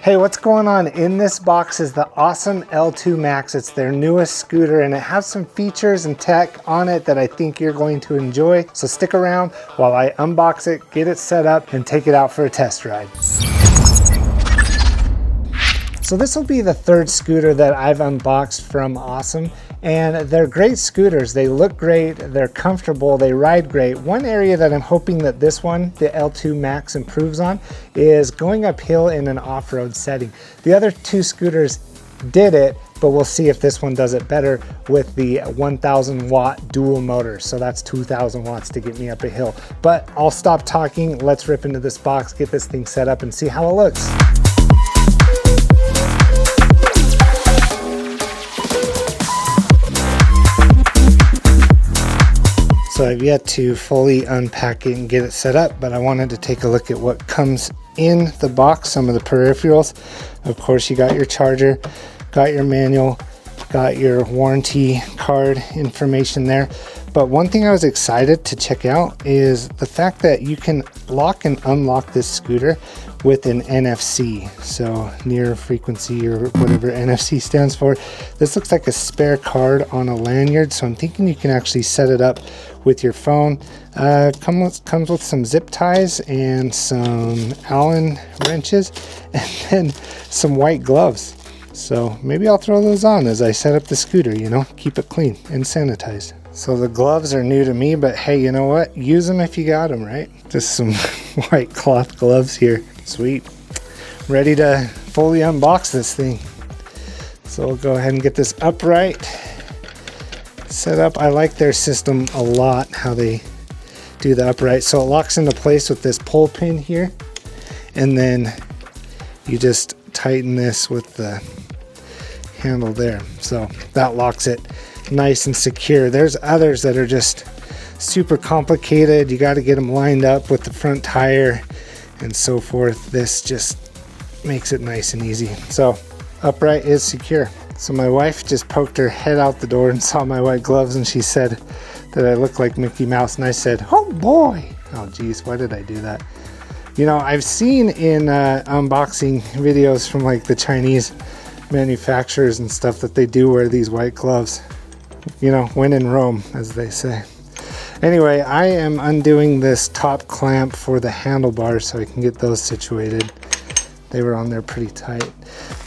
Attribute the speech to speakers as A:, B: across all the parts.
A: Hey, what's going on? In this box is the Ausom L2 MAX. It's their newest scooter and it has some features and tech on it that I think you're going to enjoy. So stick around while I unbox it, get it set up, and take it out for a test ride. So this will be the third scooter that I've unboxed from Ausom, and they're great scooters. They look great, they're comfortable, they ride great. One area that I'm hoping that this one, the L2 MAX, improves on is going uphill in an off-road setting. The other two scooters did it, but we'll see if this one does it better with the 1000 watt dual motor. So that's 2000 watts to get me up a hill. But I'll stop talking, let's rip into this box, get this thing set up and see how it looks. So I've yet to fully unpack it and get it set up, but I wanted to take a look at what comes in the box, some of the peripherals. Of course, you got your charger, got your manual, got your warranty card information there. But one thing I was excited to check out is the fact that you can lock and unlock this scooter with an NFC, so near frequency or whatever NFC stands for. This looks like a spare card on a lanyard, so I'm thinking you can actually set it up with your phone. Comes with some zip ties and some Allen wrenches and then some white gloves. So maybe I'll throw those on as I set up the scooter, you know, keep it clean and sanitized. So the gloves are new to me, but hey, you know what? Use them if you got them, right? Just some white cloth gloves here. Sweet. Ready to fully unbox this thing. So we'll go ahead and get this upright, set up. I like their system a lot, how they do the upright. So it locks into place with this pull pin here, and then you just tighten this with the handle there. So that locks it nice and secure. There's others that are just super complicated. You got to get them lined up with the front tire and so forth. This just makes it nice and easy. So upright is secure. So my wife just poked her head out the door and saw my white gloves, and she said that I look like Mickey Mouse, and I said, oh boy. Oh geez, why did I do that? You know, I've seen in unboxing videos from like the Chinese manufacturers and stuff that they do wear these white gloves. You know, when in Rome, as they say. Anyway, I am undoing this top clamp for the handlebars so I can get those situated. They were on there pretty tight.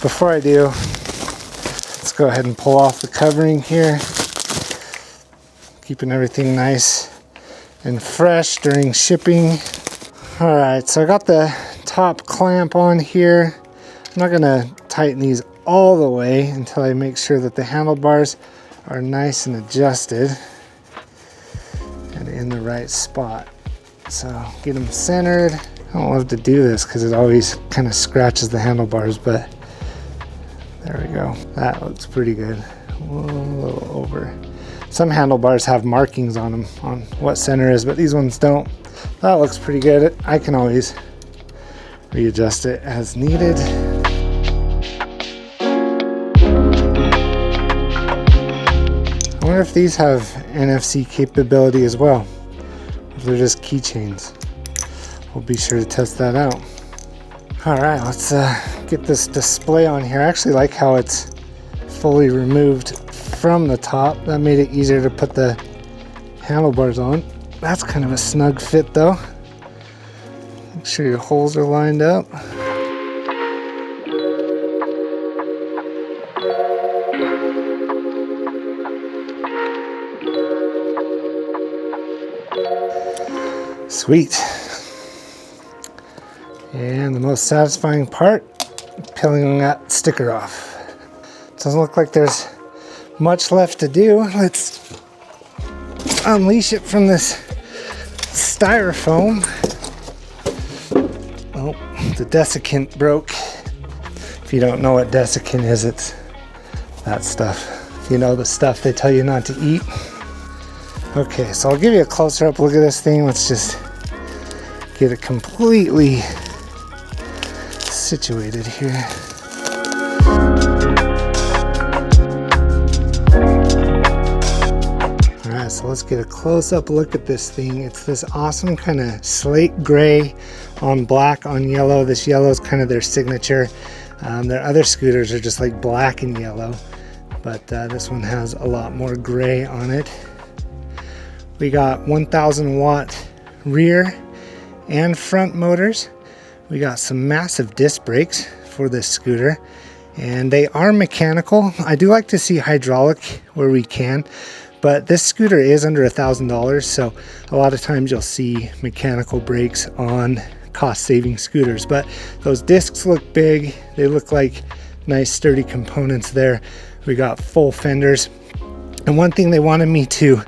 A: Before I do, let's go ahead and pull off the covering here. Keeping everything nice and fresh during shipping. All right, so I got the top clamp on here. I'm not gonna tighten these all the way until I make sure that the handlebars are nice and adjusted and in the right spot. So get them centered. I don't love to do this because it always kind of scratches the handlebars, but there we go. That looks pretty good. A little over. Some handlebars have markings on them on what center is, but these ones don't. That looks pretty good. I can always readjust it as needed. I wonder if these have NFC capability as well, if they're just keychains. We'll be sure to test that out. All right, let's get this display on here. I actually like how it's fully removed from the top. That made it easier to put the handlebars on. That's kind of a snug fit though. Make sure your holes are lined up. Sweet. And the most satisfying part, peeling that sticker off. Doesn't look like there's much left to do. Let's unleash it from this styrofoam. Oh, the desiccant broke. If you don't know what desiccant is, it's that stuff. You know, the stuff they tell you not to eat. Okay, so I'll give you a closer up look at this thing. Let's just get it completely situated here. Alright, so let's get a close-up look at this thing. It's this awesome kind of slate gray on black on yellow. This yellow is kind of their signature. Their other scooters are just like black and yellow, but this one has a lot more gray on it. We got 1000 watt rear and front motors. We got some massive disc brakes for this scooter, and they are mechanical. I do like to see hydraulic where we can, but this scooter is under $1,000, so a lot of times you'll see mechanical brakes on cost-saving scooters. But those discs look big. They look like nice sturdy components there. We got full fenders, and one thing they wanted me to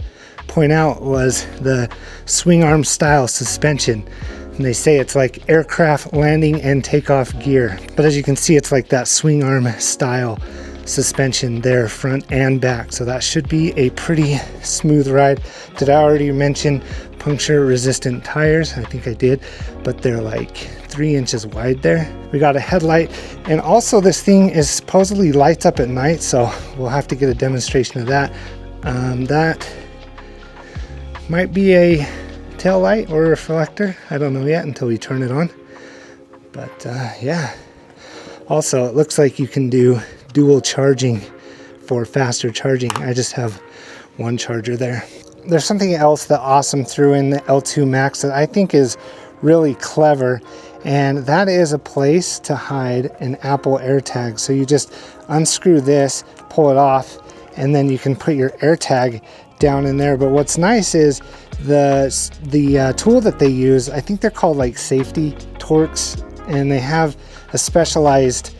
A: point out was the swing arm style suspension. And they say it's like aircraft landing and takeoff gear, but as you can see, it's like that swing arm style suspension there, front and back, so that should be a pretty smooth ride. Did I already mention puncture resistant tires? I think I did, but they're like 3 inches wide there. We got a headlight, and also this thing is supposedly lights up at night, so we'll have to get a demonstration of that. That might be a tail light or a reflector. I don't know yet until we turn it on, but yeah. Also, it looks like you can do dual charging for faster charging. I just have one charger there. There's something else that Ausom threw in the L2 MAX that I think is really clever, and that is a place to hide an Apple AirTag. So you just unscrew this, pull it off, and then you can put your AirTag down in there. But what's nice is the tool that they use, I think they're called like safety Torx, and they have a specialized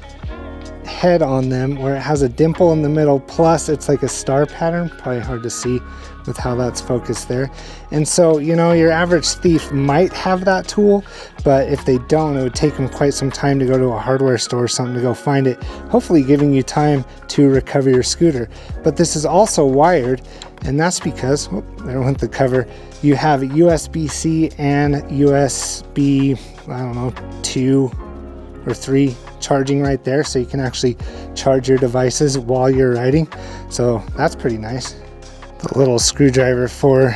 A: head on them where it has a dimple in the middle, plus it's like a star pattern. Probably hard to see with how that's focused there. And so, you know, your average thief might have that tool, but if they don't, it would take them quite some time to go to a hardware store or something to go find it, hopefully giving you time to recover your scooter. But this is also wired, and that's because, there went the cover, you have USB-C and USB, I don't know, 2 or 3 charging right there, so you can actually charge your devices while you're riding. So that's pretty nice. The little screwdriver for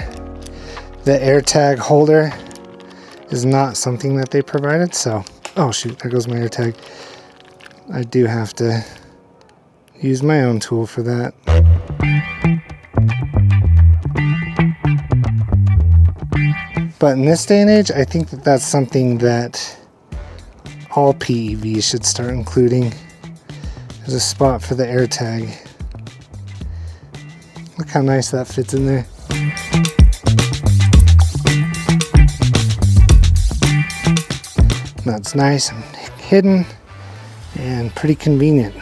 A: the AirTag holder is not something that they provided, so oh shoot, there goes my AirTag. I do have to use my own tool for that. But in this day and age, I think that that's something that all PEVs should start including. There's a spot for the AirTag. Look how nice that fits in there. That's nice and hidden and pretty convenient.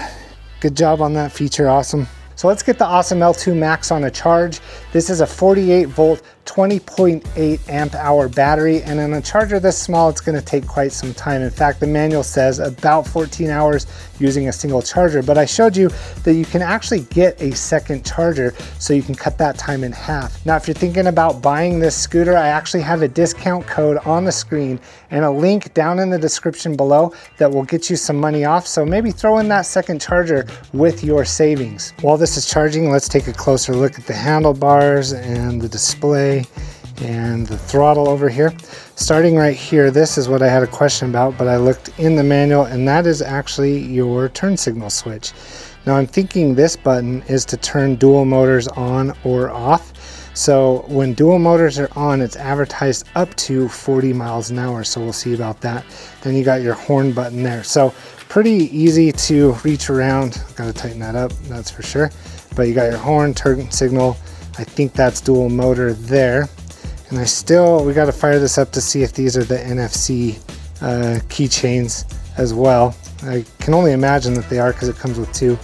A: Good job on that feature, Ausom. So let's get the Ausom L2 MAX on a charge. This is a 48 volt, 20.8 amp hour battery, and in a charger this small, it's gonna take quite some time. In fact, the manual says about 14 hours using a single charger, but I showed you that you can actually get a second charger, so you can cut that time in half. Now, if you're thinking about buying this scooter, I actually have a discount code on the screen and a link down in the description below that will get you some money off, so maybe throw in that second charger with your savings. While this is charging, let's take a closer look at the handlebars and the display and the throttle over here. Starting right here, this is what I had a question about, but I looked in the manual, and that is actually your turn signal switch. Now I'm thinking this button is to turn dual motors on or off. So when dual motors are on, it's advertised up to 40 miles an hour, so we'll see about that. Then you got your horn button there. So pretty easy to reach around. Gotta tighten that up, that's for sure. But you got your horn, turn signal. I think that's dual motor there. And we got to fire this up to see if these are the NFC keychains as well. I can only imagine that they are because it comes with 2.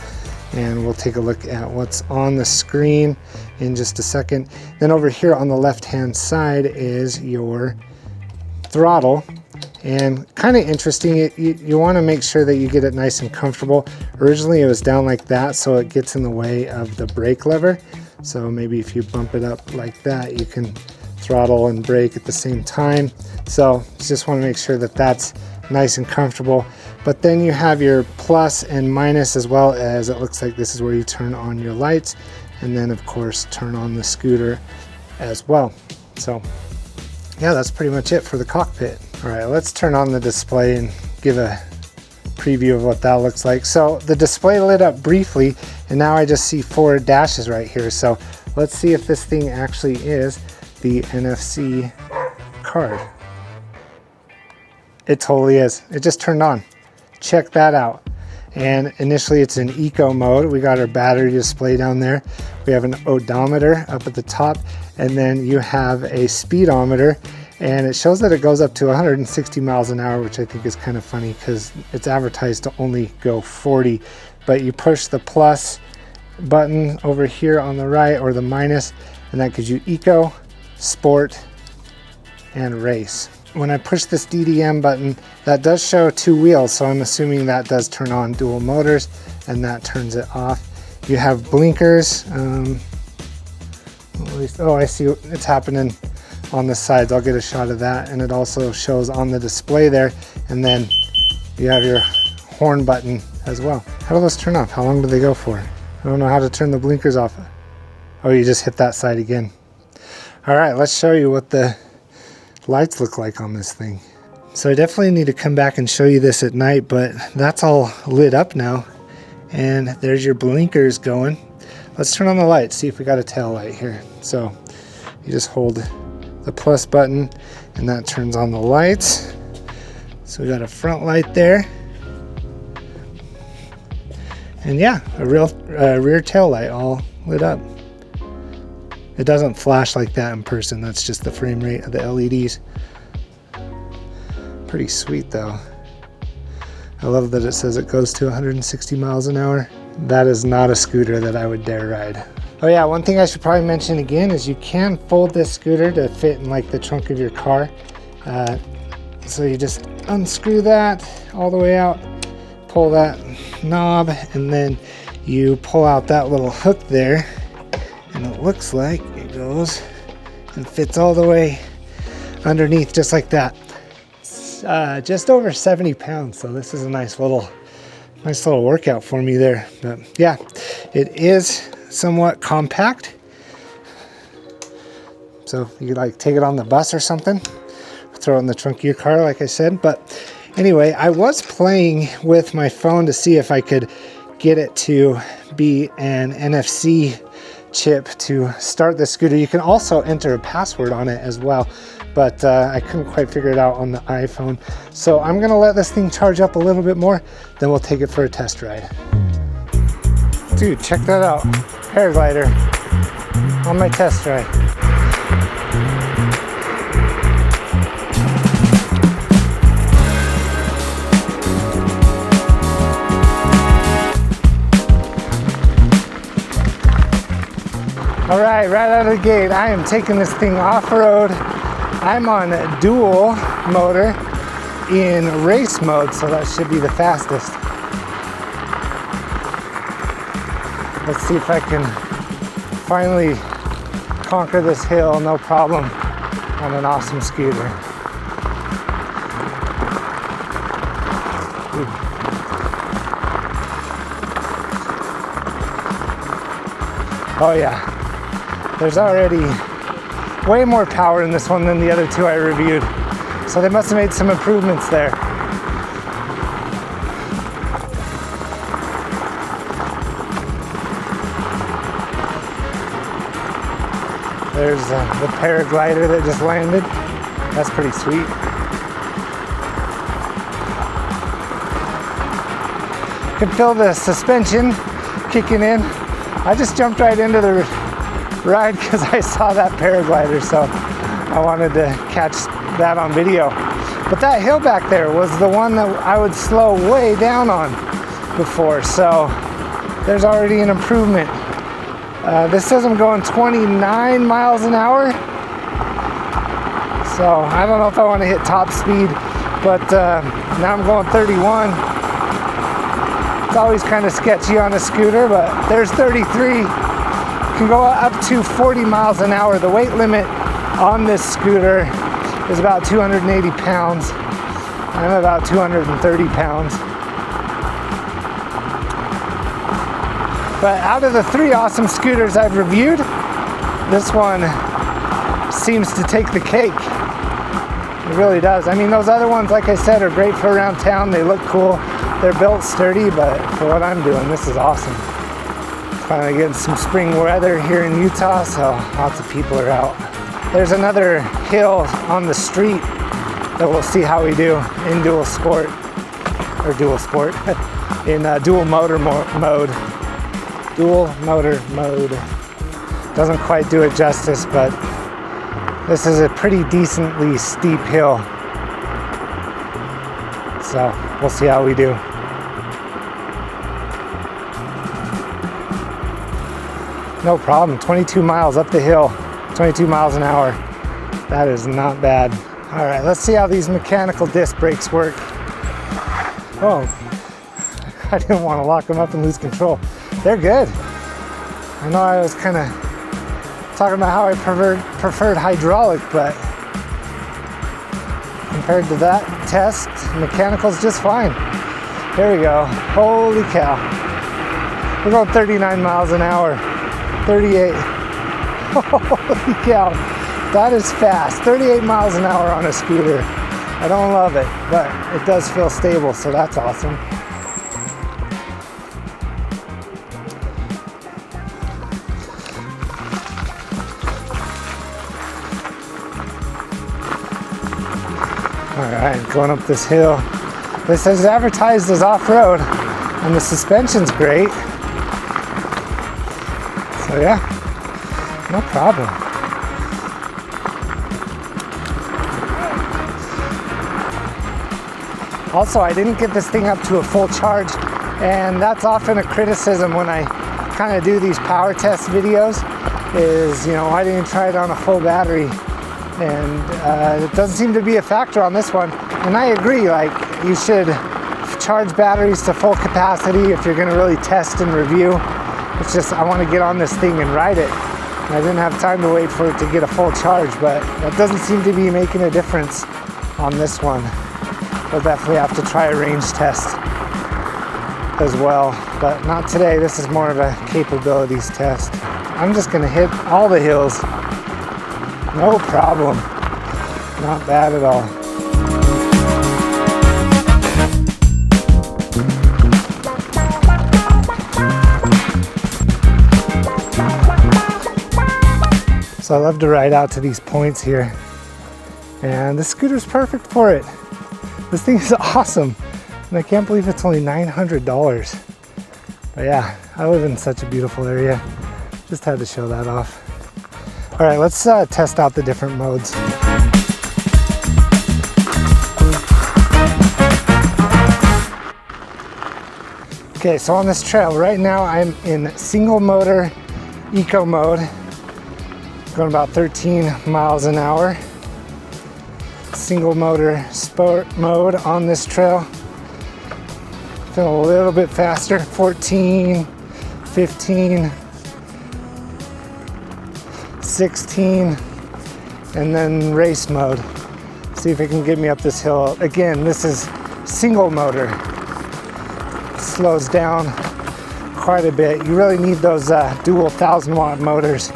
A: And we'll take a look at what's on the screen in just a second. Then over here on the left hand side is your throttle. And kind of interesting, you want to make sure that you get it nice and comfortable. Originally it was down like that, so it gets in the way of the brake lever. So maybe if you bump it up like that, you can throttle and brake at the same time. So just want to make sure that that's nice and comfortable. But then you have your plus and minus, as well as it looks like this is where you turn on your lights, and then of course turn on the scooter as well. So yeah, that's pretty much it for the cockpit. All right, let's turn on the display and give a preview of what that looks like. So the display lit up briefly, and now I just see 4 dashes right here. So let's see if this thing actually is the NFC card. It totally is. It just turned on. Check that out. And initially it's in eco mode. We got our battery display down there. We have an odometer up at the top, and then you have a speedometer, and it shows that it goes up to 160 miles an hour, which I think is kind of funny because it's advertised to only go 40. But you push the plus button over here on the right, or the minus, and that gives you eco, sport, and race. When I push this DDM button, that does show 2 wheels, so I'm assuming that does turn on dual motors, and that turns it off. You have blinkers. Oh, I see it's happening on the sides. I'll get a shot of that, and it also shows on the display there, and then you have your horn button as well. How do those turn off? How long do they go for? I don't know how to turn the blinkers off. Oh, you just hit that side again. All right, let's show you what the lights look like on this thing. So I definitely need to come back and show you this at night, but that's all lit up now, and there's your blinkers going. Let's turn on the lights, see if we got a tail light here. So you just hold the plus button and that turns on the lights. So we got a front light there, and yeah, a real rear tail light all lit up. It doesn't flash like that in person. That's just the frame rate of the LEDs. Pretty sweet though. I love that it says it goes to 160 miles an hour. That is not a scooter that I would dare ride. Oh yeah, one thing I should probably mention again is you can fold this scooter to fit in like the trunk of your car. So you just unscrew that all the way out, pull that knob, and then you pull out that little hook there, and it looks like it goes and fits all the way underneath just like that. It's just over 70 pounds, so this is a nice little workout for me there. But yeah, it is somewhat compact, so you could like take it on the bus or something, throw it in the trunk of your car like I said. But anyway, I was playing with my phone to see if I could get it to be an NFC chip to start the scooter. You can also enter a password on it as well, but I couldn't quite figure it out on the iPhone. So I'm gonna let this thing charge up a little bit more, then we'll take it for a test ride. Dude, check that out. Paraglider on my test ride. All right, right out of the gate, I am taking this thing off-road. I'm on dual motor in race mode, so that should be the fastest. Let's see if I can finally conquer this hill, no problem, on an awesome scooter. Ooh. Oh yeah. There's already way more power in this one than the other two I reviewed. So they must have made some improvements there. There's the paraglider that just landed. That's pretty sweet. You can feel the suspension kicking in. I just jumped right into the ride because I saw that paraglider, so I wanted to catch that on video. But that hill back there was the one that I would slow way down on before, so there's already an improvement. This says I'm going 29 miles an hour, so I don't know if I want to hit top speed, but now I'm going 31. It's always kind of sketchy on a scooter, but there's 33. Can go up to 40 miles an hour. The weight limit on this scooter is about 280 pounds. I'm about 230 pounds. But out of the 3 Ausom scooters I've reviewed, this one seems to take the cake. It really does. I mean, those other ones, like I said, are great for around town. They look cool. They're built sturdy, but for what I'm doing, this is awesome. Finally getting some spring weather here in Utah, so lots of people are out. There's another hill on the street that we'll see how we do in dual motor mode. Dual motor mode. Doesn't quite do it justice, but this is a pretty decently steep hill. So we'll see how we do. No problem, 22 miles up the hill, 22 miles an hour. That is not bad. All right, let's see how these mechanical disc brakes work. Oh, I didn't want to lock them up and lose control. They're good. I know I was kind of talking about how I preferred hydraulic, but compared to that test, mechanical's just fine. There we go. Holy cow. We're going 39 miles an hour. 38. Holy cow. That is fast. 38 miles an hour on a scooter. I don't love it, but it does feel stable, so that's awesome. Alright, going up this hill. This is advertised as off-road, and the suspension's great. So yeah, no problem. Also, I didn't get this thing up to a full charge, and that's often a criticism when I kind of do these power test videos, is, you know, why didn't you try it on a full battery? And it doesn't seem to be a factor on this one. And I agree, like, you should charge batteries to full capacity if you're gonna really test and review. It's just, I wanna get on this thing and ride it. And I didn't have time to wait for it to get a full charge, but that doesn't seem to be making a difference on this one. We'll definitely have to try a range test as well, but not today. This is more of a capabilities test. I'm just gonna hit all the hills. No problem. Not bad at all. So I love to ride out to these points here, and the scooter's perfect for it. This thing is awesome, and I can't believe it's only $900. But yeah, I live in such a beautiful area. Just had to show that off. All right, let's test out the different modes. Okay, so on this trail right now, I'm in single motor eco mode, going about 13 miles an hour. Single motor sport mode on this trail. Feeling a little bit faster, 14, 15, 16, and then race mode. See if it can get me up this hill. Again, this is single motor. Slows down quite a bit. You really need those dual 1,000-watt motors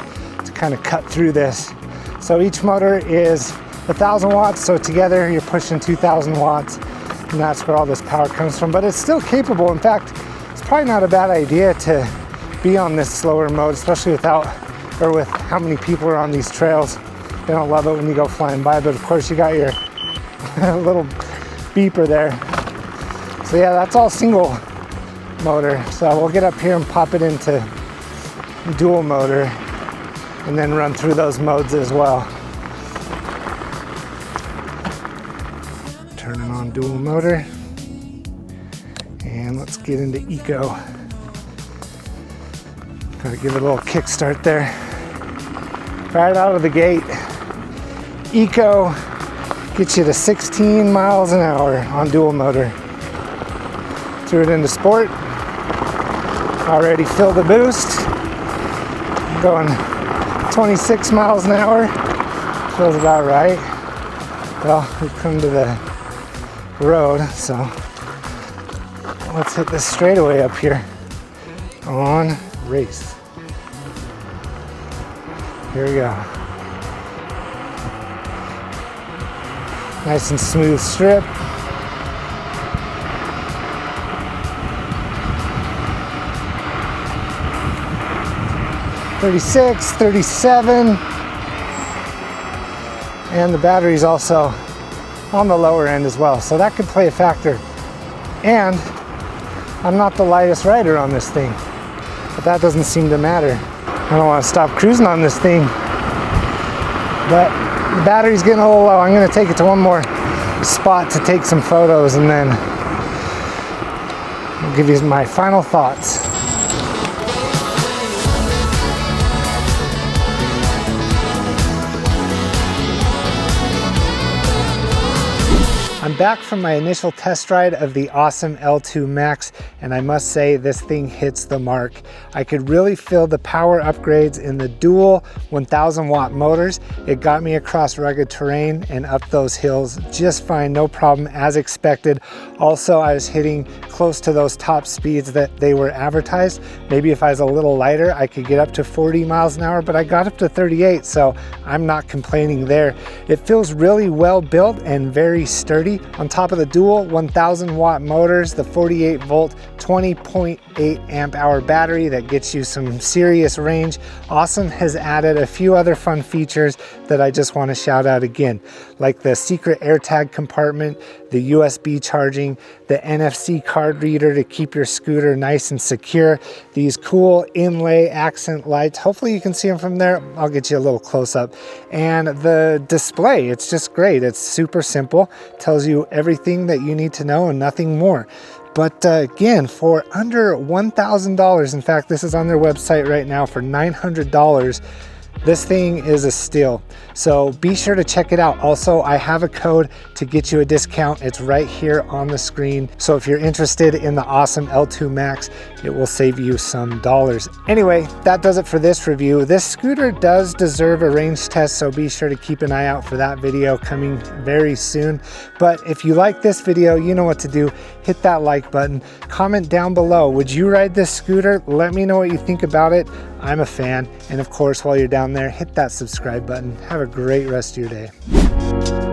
A: to kind of cut through this. So each motor is 1,000 watts, so together you're pushing 2,000 watts, and that's where all this power comes from. But it's still capable. In fact, it's probably not a bad idea to be on this slower mode, especially with how many people are on these trails. They don't love it when you go flying by, but of course you got your little beeper there. So yeah, that's all single motor. So we'll get up here and pop it into dual motor and then run through those modes as well. Turning on dual motor, and let's get into eco. Gotta give it a little kickstart there. Right out of the gate, eco gets you to 16 miles an hour on dual motor. Threw it into sport. Already filled the boost. Going 26 miles an hour. Feels about right. Well, we've come to the road, so let's hit this straightaway up here on race. Here we go. Nice and smooth strip. 36, 37. And the battery's also on the lower end as well. So that could play a factor. And I'm not the lightest rider on this thing, but that doesn't seem to matter. I don't want to stop cruising on this thing, but the battery's getting a little low. I'm going to take it to one more spot to take some photos, and then I'll give you my final thoughts. I'm back from my initial test ride of the Ausom L2 MAX, and I must say this thing hits the mark. I could really feel the power upgrades in the dual 1000 watt motors. It got me across rugged terrain and up those hills just fine, no problem, as expected. Also, I was hitting close to those top speeds that they were advertised. Maybe if I was a little lighter, I could get up to 40 miles an hour, but I got up to 38, so I'm not complaining there. It feels really well built and very sturdy. On top of the dual 1000 watt motors, the 48 volt 20.8 amp hour battery that gets you some serious range. Ausom has added a few other fun features that I just want to shout out again, like the secret AirTag compartment, the USB charging, the NFC card reader to keep your scooter nice and secure, these cool inlay accent lights. Hopefully you can see them from there. I'll get you a little close up. And the display, it's just great. It's super simple, tells you everything that you need to know and nothing more. But again, for under $1,000, in fact, this is on their website right now for $900, this thing is a steal. So be sure to check it out. Also, I have a code to get you a discount. It's right here on the screen. So if you're interested in the Ausom L2 MAX, it will save you some dollars. Anyway, that does it for this review. This scooter does deserve a range test, so be sure to keep an eye out for that video coming very soon. But if you like this video, you know what to do. Hit that like button. Comment down below. Would you ride this scooter? Let me know what you think about it. I'm a fan. And of course, while you're down there, hit that subscribe button. Have a great rest of your day.